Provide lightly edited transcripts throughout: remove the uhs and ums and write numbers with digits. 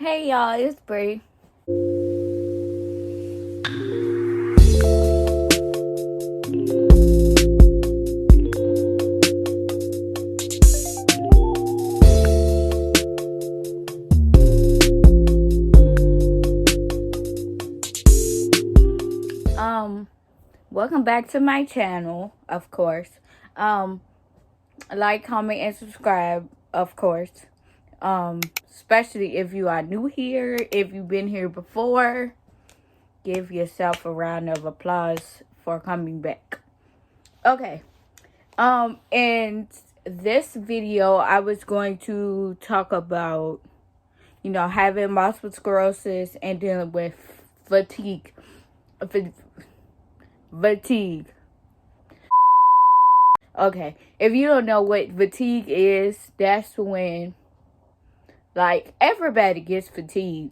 Hey y'all, it's Bree. Welcome back to my channel, of course. Like, comment, and subscribe, of course. Especially if you are new here. If you've been here before, give yourself a round of applause for coming back. Okay. In this video, I was going to talk about, having multiple sclerosis and dealing with fatigue. Fatigue. Okay, if you don't know what fatigue is, that's when, like, everybody gets fatigue,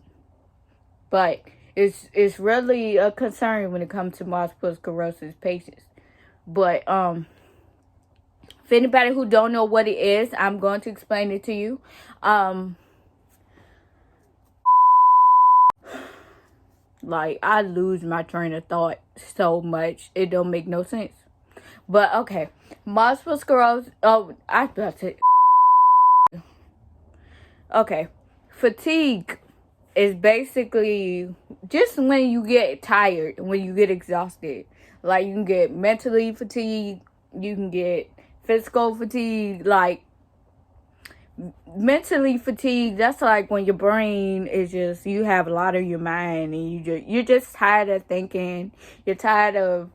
but it's really a concern when it comes to multiple sclerosis patients. But for anybody who don't know what it is, I'm going to explain it to you. Like, I lose my train of thought so much, it don't make no sense. But okay, multiple sclerosis. Oh, I about to. Okay, fatigue is basically just when you get tired, when you get exhausted. Like, you can get mentally fatigued, you can get physical fatigue. Like, mentally fatigued, that's like when your brain is just, you have a lot on your mind, and you're just tired of thinking. You're tired of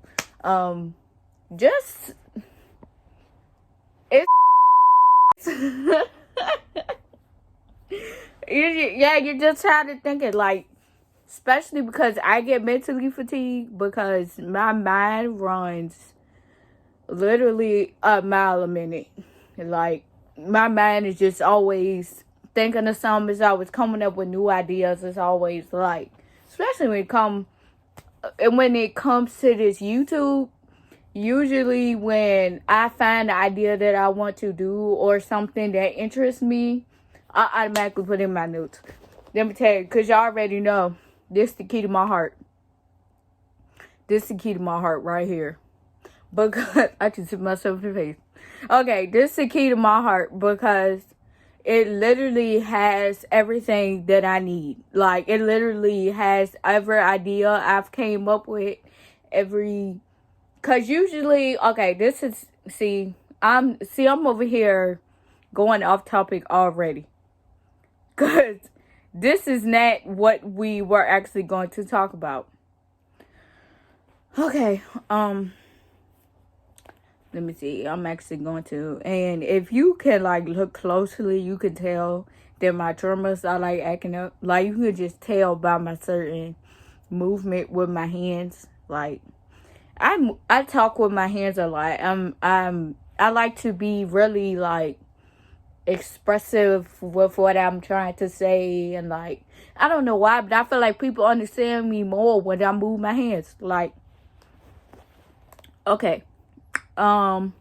just it's you're just tired of thinking. Like, especially because I get mentally fatigued because my mind runs literally a mile a minute. Like, my mind is just always thinking of something. It's always coming up with new ideas. It's always like, especially when it comes to this YouTube. Usually when I find the idea that I want to do or something that interests me, I automatically put in my notes. Let me tell you, because y'all already know, this is the key to my heart. This is the key to my heart right here. Because I can see myself in the face. Okay, this is the key to my heart because it literally has everything that I need. Like, it literally has every idea I've came up with, because usually, okay, this is, I'm over here going off topic already. Because this is not what we were actually going to talk about. Okay, let me see. I'm actually going to, and if you can, like, look closely, you can tell that my tremors are, like, acting up. Like, you can just tell by my certain movement with my hands. Like, I talk with my hands a lot. I like to be really, like, expressive with what I'm trying to say, and, like, I don't know why, but I feel like people understand me more when I move my hands. Like, okay. Okay.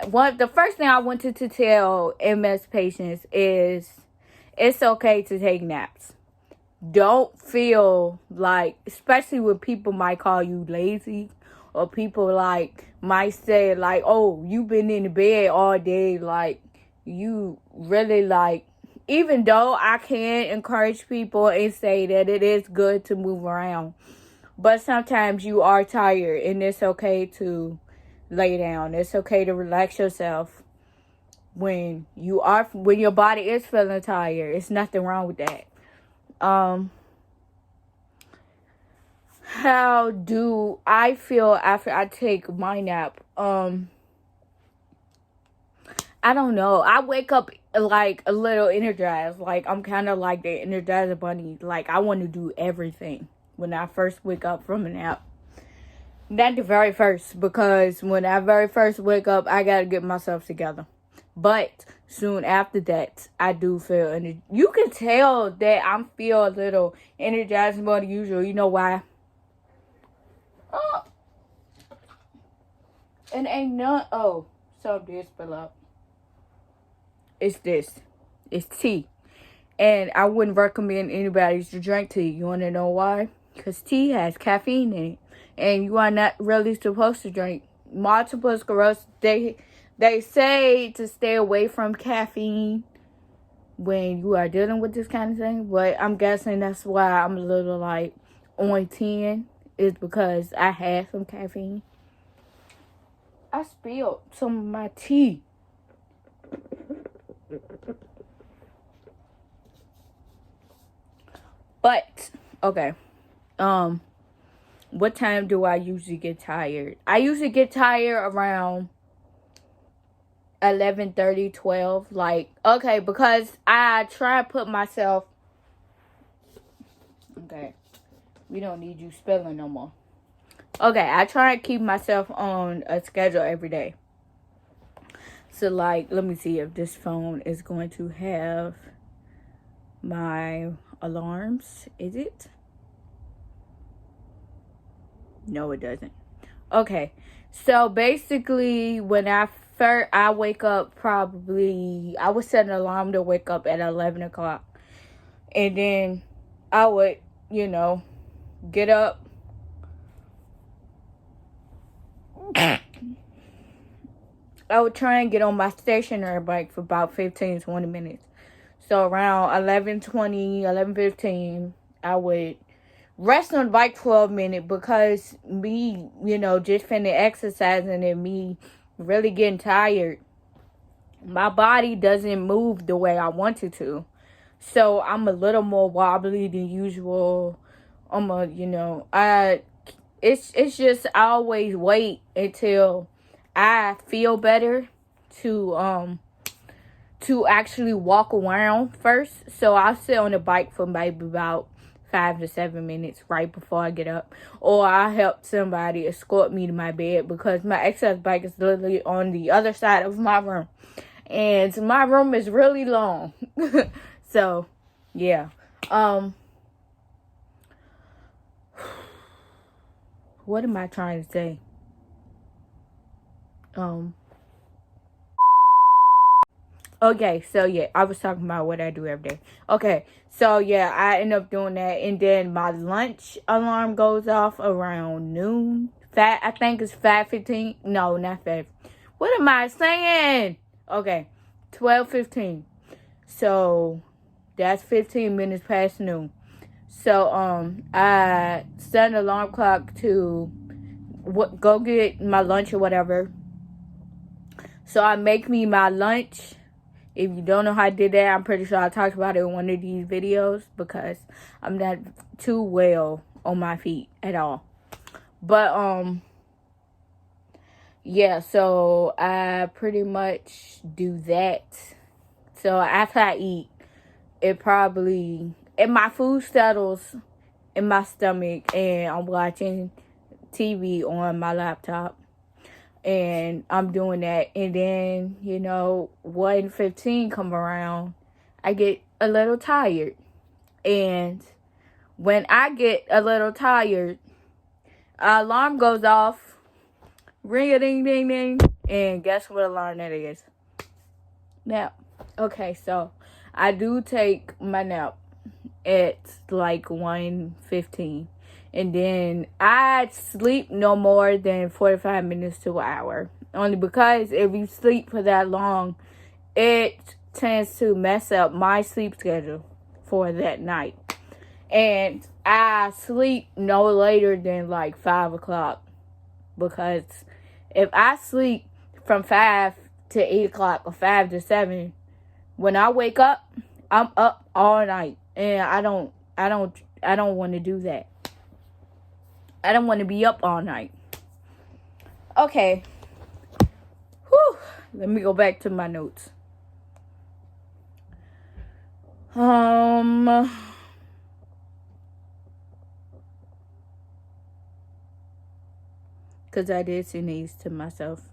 The first thing I wanted to tell MS patients is it's okay to take naps. Don't feel like, especially when people might call you lazy, or people like might say like, oh, you've been in the bed all day, like, you really, like, even though I can encourage people and say that it is good to move around, but sometimes you are tired, and it's okay to lay down. It's okay to relax yourself when your body is feeling tired. It's nothing wrong with that. How do I feel after I take my nap? I don't know. I wake up like a little energized. Like, I'm kind of like the Energizer Bunny. Like, I want to do everything when I first wake up from a nap. Not the very first, because when I very first wake up, I gotta get myself together. But soon after that, I do feel, and you can tell that I'm feel a little energized more than usual. You know why? And ain't none. Oh, some did spill up. It's this. It's tea. And I wouldn't recommend anybody to drink tea. You want to know why? Because tea has caffeine in it. And you are not really supposed to drink. Multiple sclerosis, they say to stay away from caffeine when you are dealing with this kind of thing. But I'm guessing that's why I'm a little like on 10. Is because I had some caffeine. I spilled some of my tea. But, okay. What time do I usually get tired? I usually get tired around 11:30, 12. Like, okay, because I try to put myself... Okay. We don't need you spilling no more. Okay, I try to keep myself on a schedule every day. So, like, let me see if this phone is going to have my alarms. Is it? No, it doesn't. Okay, so basically, when I wake up, probably, I would set an alarm to wake up at 11 o'clock. And then I would, get up. I would try and get on my stationary bike for about 15, 20 minutes. So around 11:20, 11:15, I would rest on the bike for a minute because me, just finna exercising and me really getting tired, my body doesn't move the way I want it to. So I'm a little more wobbly than usual. It's just I always wait until I feel better to actually walk around first. So I'll sit on the bike for maybe about 5 to 7 minutes right before I get up. Or I'll help somebody escort me to my bed because my exercise bike is literally on the other side of my room. And my room is really long. So, yeah. What am I trying to say? Okay, so yeah, I was talking about what I do every day. Okay, so yeah, I end up doing that, and then my lunch alarm goes off around noon. I think it's 5:15. No, not 5. What am I saying? Okay, 12:15. So that's 15 minutes past noon. So I set an alarm clock to go get my lunch or whatever. So I make me my lunch. If you don't know how I did that, I'm pretty sure I talked about it in one of these videos because I'm not too well on my feet at all. But, yeah, so I pretty much do that. So after I eat, my food settles in my stomach and I'm watching TV on my laptop. And I'm doing that. And then, 1:15 come around, I get a little tired. And when I get a little tired, alarm goes off. Ring-a-ding-ding-ding. And guess what alarm that is? Nap. Okay, so I do take my nap at like 1:15. And then I sleep no more than 45 minutes to an hour. Only because if you sleep for that long, it tends to mess up my sleep schedule for that night. And I sleep no later than like 5 o'clock. Because if I sleep from 5 to 8 o'clock or 5 to 7, when I wake up, I'm up all night. And I don't want to do that. I don't want to be up all night. Okay. Whew. Let me go back to my notes. Because I did send these to myself.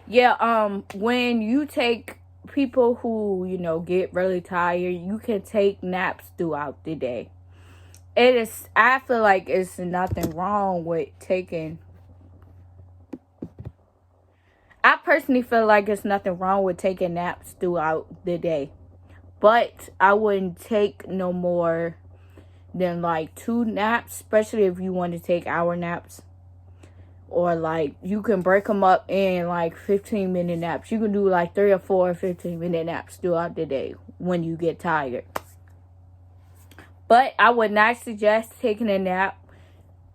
Yeah, when you take people who, get really tired, you can take naps throughout the day. I feel like it's nothing wrong with taking personally feel like there's nothing wrong with taking naps throughout the day. But I wouldn't take no more than like 2 naps, especially if you want to take hour naps. Or like you can break them up in like 15-minute naps. You can do like 3 or 4 15-minute naps throughout the day when you get tired. But I would not suggest taking a nap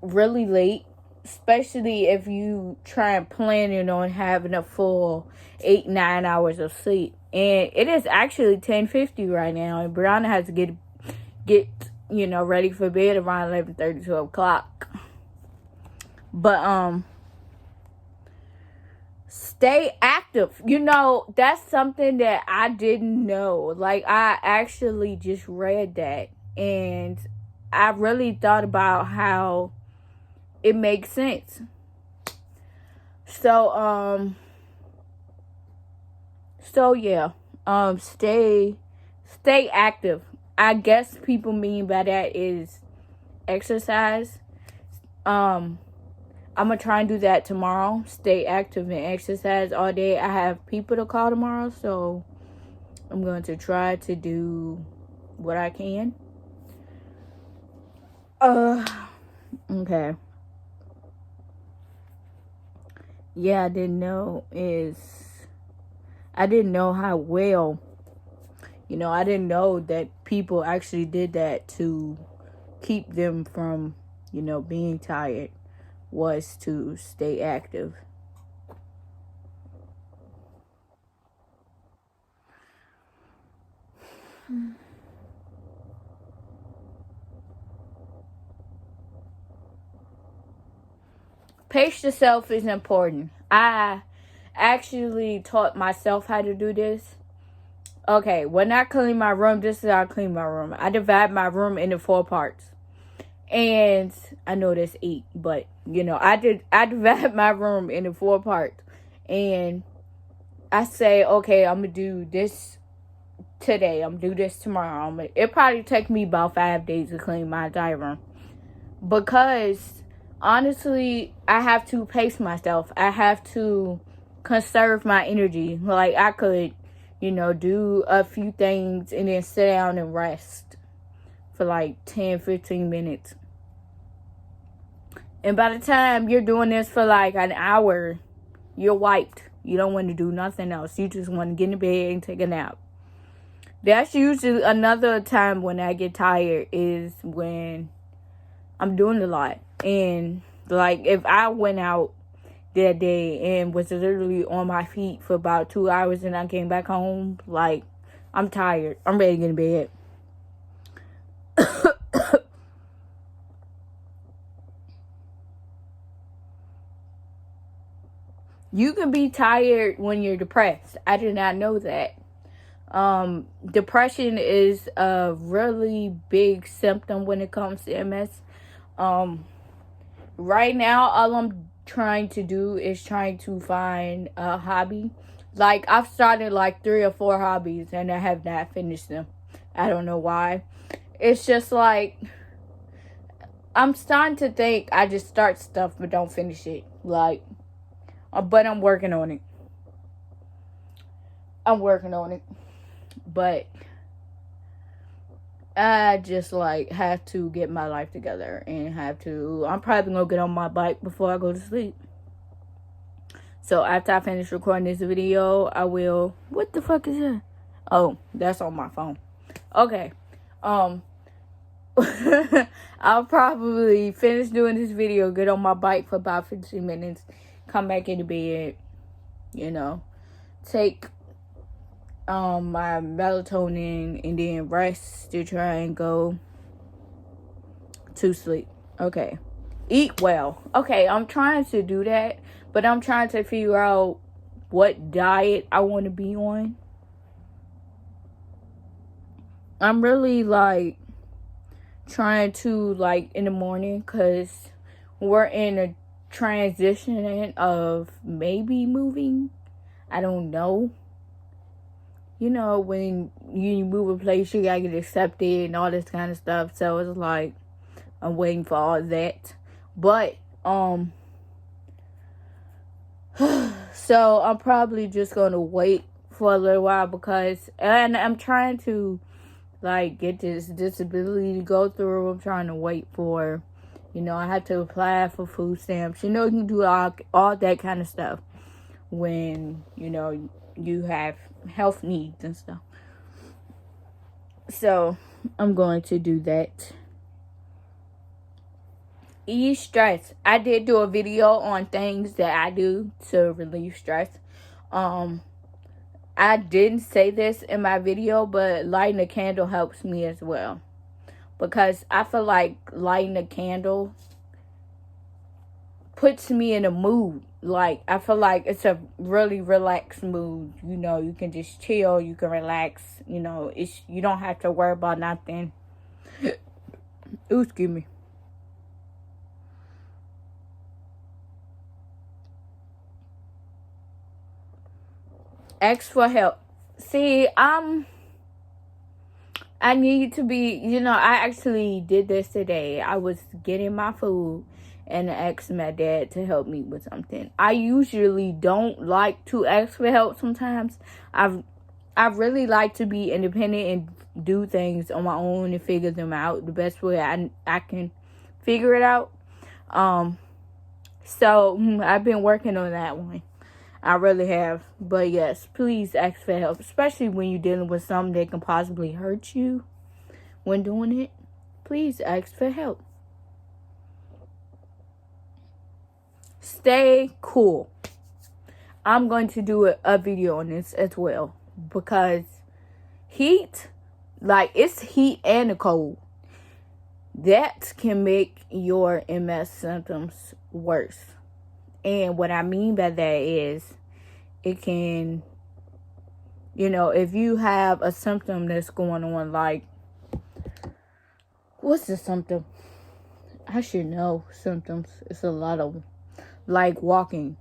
really late, especially if you try and planning on having a full 8-9 hours of sleep. And it is actually 10:50 right now, and Brianna has to get ready for bed around 11:30, 12 o'clock. But stay active. That's something that I didn't know. Like, I actually just read that, and I really thought about how it makes sense. So yeah. Stay active. I guess people mean by that is exercise. I'm gonna try and do that tomorrow. Stay active and exercise all day. I have people to call tomorrow, so I'm going to try to do what I can. Okay. Yeah, I didn't know how well, I didn't know that people actually did that to keep them from, being tired, was to stay active. Pace yourself is important. I actually taught myself how to do this. Okay, when I clean my room, this is how I clean my room. I divide my room into 4 parts. And I know that's 8, but I divide my room into 4 parts. And I say, okay, I'm gonna do this today. I'm gonna do this tomorrow. It probably take me about 5 days to clean my entire room. Because honestly, I have to pace myself. I have to conserve my energy. Like, I could, do a few things and then sit down and rest for like 10-15 minutes. And by the time you're doing this for like an hour, you're wiped. You don't want to do nothing else. You just want to get in bed and take a nap. That's usually another time when I get tired, is when I'm doing a lot. And like, if I went out that day and was literally on my feet for about 2 hours and I came back home, like, I'm tired. I'm ready to get in bed. You can be tired when you're depressed. I did not know that. Depression is a really big symptom when it comes to MS. Right now, all I'm trying to do is trying to find a hobby. Like, I've started like 3 or 4 hobbies and I have not finished them. I don't know why. It's just like, I'm starting to think I just start stuff but don't finish it. Like, but I'm working on it. But I just like have to get my life together and I'm probably gonna get on my bike before I go to sleep. So after I finish recording this video, I will, what the fuck is that? Oh, that's on my phone. Okay. I'll probably finish doing this video, get on my bike for about 15 minutes, come back into bed, take my melatonin and then rest to try and go to sleep. Okay. Eat well. Okay, I'm trying to do that, but I'm trying to figure out what diet I want to be on. I'm really like trying to, like, in the morning, because we're in a transition of maybe moving. I don't know. When you move a place, you gotta get accepted and all this kind of stuff. So it's like, I'm waiting for all that. But, So I'm probably just going to wait for a little while and I'm trying to like get this disability to go through. I'm trying to wait for, I have to apply for food stamps. You can do all that kind of stuff when, you have health needs and stuff. So I'm going to do that. Ease stress. I did do a video on things that I do to relieve stress. I didn't say this in my video, but lighting a candle helps me as well. Because I feel like lighting a candle puts me in a mood. Like, I feel like it's a really relaxed mood. You can just chill, you can relax. You don't have to worry about nothing. Ooh, excuse me. Ask for help. See, I need to be, I actually did this today. I was getting my food and I asked my dad to help me with something. I usually don't like to ask for help sometimes. I really like to be independent and do things on my own and figure them out the best way I can figure it out. So I've been working on that one. I really have. But yes, please ask for help. Especially when you're dealing with something that can possibly hurt you when doing it. Please ask for help. Stay cool. I'm going to do a video on this as well. Because heat, like it's heat and the cold. That can make your MS symptoms worse. And what I mean by that is it can, if you have a symptom that's going on, like, what's the symptom? I should know symptoms. It's a lot of them. Like walking.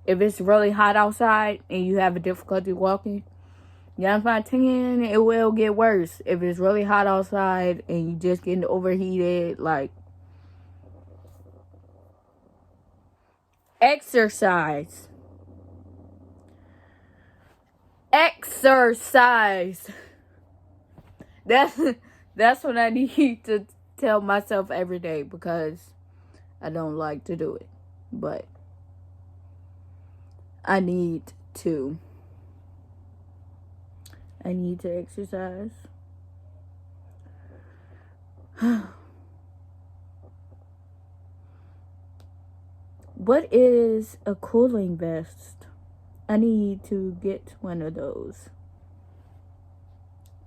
If it's really hot outside and you have a difficulty walking, 9 out of 10, it will get worse. If it's really hot outside and you just getting overheated, like, exercise. That's what I need to tell myself every day because I don't like to do it. But I need to exercise. What is a cooling vest? I need to get one of those.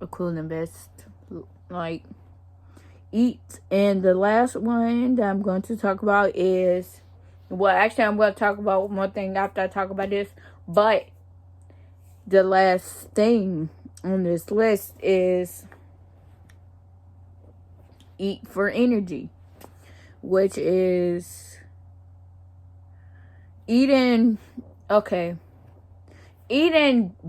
A cooling vest. Like, eat. And the last one that I'm going to talk about is, well, actually, I'm going to talk about one thing after I talk about this. But the last thing on this list is eat for energy, which is eating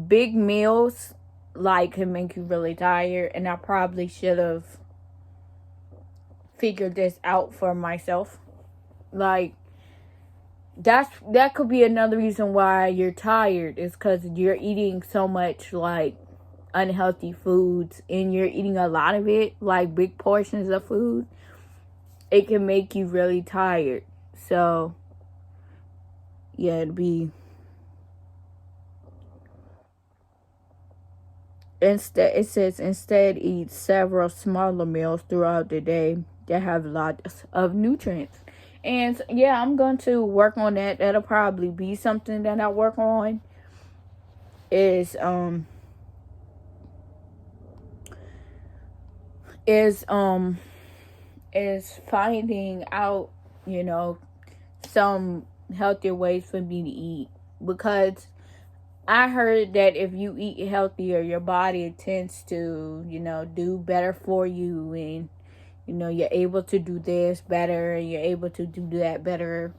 big meals like can make you really tired, and I probably should have figured this out for myself. Like, that could be another reason why you're tired, is because you're eating so much like unhealthy foods and you're eating a lot of it, like big portions of food. It can make you really tired. So yeah, it'd be instead eat several smaller meals throughout the day that have lots of nutrients. And yeah, I'm going to work on that. That'll probably be something that I work on. Is finding out, some healthier ways for me to eat. Because I heard that if you eat healthier, your body tends to, do better for you, and you're able to do this better, and you're able to do that better.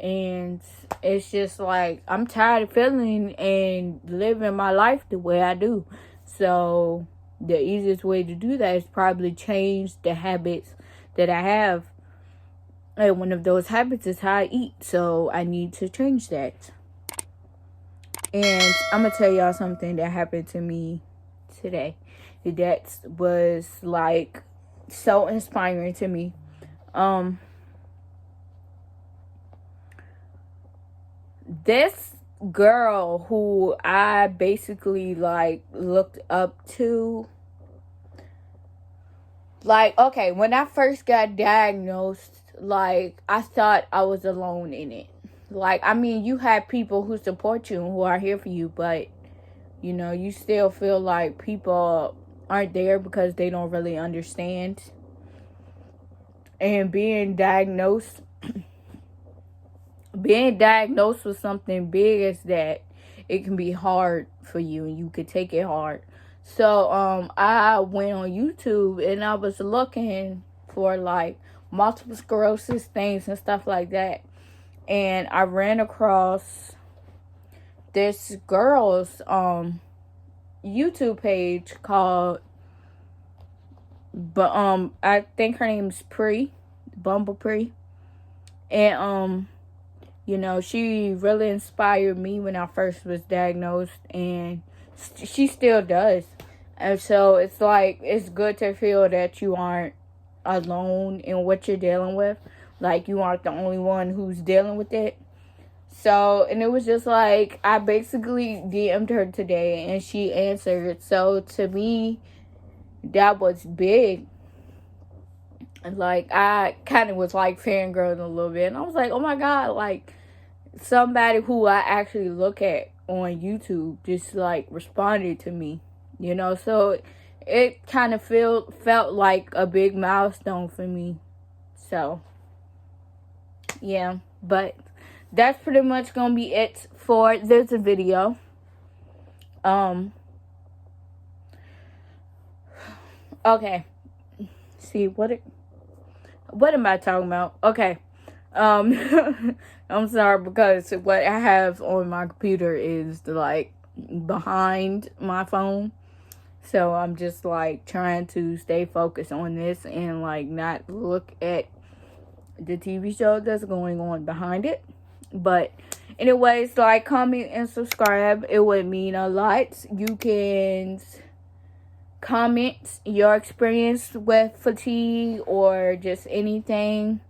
And it's just like, I'm tired of feeling and living my life the way I do. So the easiest way to do that is probably change the habits that I have. And one of those habits is how I eat. So I need to change that. And I'm gonna tell y'all something that happened to me today. That was like so inspiring to me. This girl who I basically like looked up to, like, okay, when I first got diagnosed, like, I thought I was alone in it. Like, I mean, you have people who support you and who are here for you, but, you know, you still feel like people aren't there because they don't really understand. And being diagnosed with something big is that it can be hard for you and you could take it hard. So I went on YouTube and I was looking for like multiple sclerosis things and stuff like that, and I ran across this girl's YouTube page called, but I think her name's Bumble Pre, and you know, she really inspired me when I first was diagnosed, and she still does. And so it's like, it's good to feel that you aren't alone in what you're dealing with. Like, you aren't the only one who's dealing with it. So, and it was just like, I basically DM'd her today and she answered. So to me, that was big. Like, I kind of was like fangirling a little bit. And I was like, oh my God, like, somebody who I actually look at on YouTube just like responded to me, you know. So it kind of felt like a big milestone for me. So yeah, but that's pretty much gonna be it for this video. Okay, see what am I talking about? Okay. I'm sorry, because what I have on my computer is like behind my phone. So I'm just like trying to stay focused on this and like not look at the TV show that's going on behind it. But anyways, like, comment and subscribe. It would mean a lot. You can comment your experience with fatigue or just anything.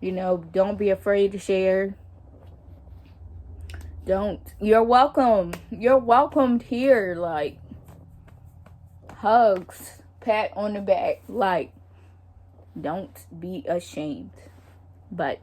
You know, don't be afraid to share. You're welcome. You're welcomed here. Like, hugs, pat on the back. Like, don't be ashamed. But